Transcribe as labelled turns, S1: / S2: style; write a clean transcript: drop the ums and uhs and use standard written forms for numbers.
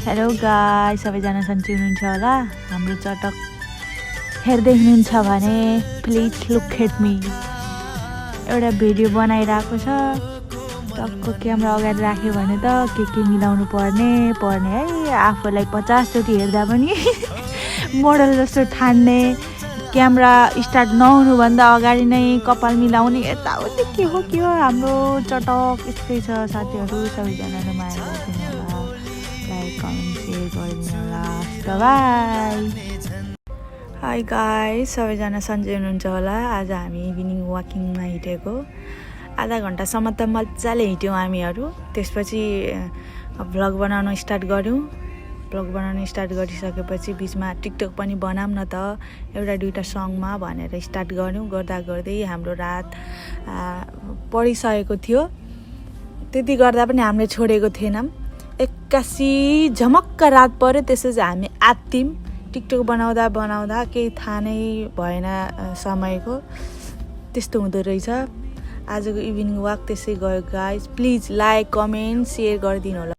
S1: Hello guys, सबैजना सन्चै हुनुहुन्छ होला। हाम्रो चटक हेर्दै हुनुहुन्छ भने प्लिज लुक एट मी। एउटा भिडियो बनाइरहेको छ, टक्क क्यामेरा अगाडि राख्यो भने त के मिलाउनु पर्ने है। आफूलाई 50 चोटि हेर्दा पनि मोडल जस्तो ठान्ने, क्यामेरा स्टार्ट नहुनुभन्दा अगाडि नै कपाल मिलाउने, यताउति के हो हाम्रो चटक यस्तै छ साथीहरू। सबैजनाले माया गरिदिनु होला, लाइक कमेन्ट सेयर गरिदिनु होला। बाई। हाई गाइस, सबैजना सन्चै हुनुहुन्छ होला। आज हामी इभिनिङ वाकिङमा हिँडेको, आधा घन्टासम्म त मजाले हिँड्यौँ हामीहरू। त्यसपछि भ्लग बनाउन स्टार्ट गऱ्यौँ। भ्लग बनाउन स्टार्ट गरिसकेपछि बिचमा टिकटक पनि बनाऊँ न त एउटा दुईवटा सङमा भनेर स्टार्ट गऱ्यौँ। गर्दै हाम्रो रात पढिसकेको थियो। त्यति गर्दा पनि हामीले छोडेको थिएनौँ। एक्कासी झमक्क रात पऱ्यो, त्यसपछि हामी आत्तियौँ। टिकटक बनाउँदा केही थाहा नै भएन समयको। त्यस्तो हुँदो रहेछ। आजको इभिनिङ वाक त्यसै गयो guys. Please like comment share गरिदिनु होला।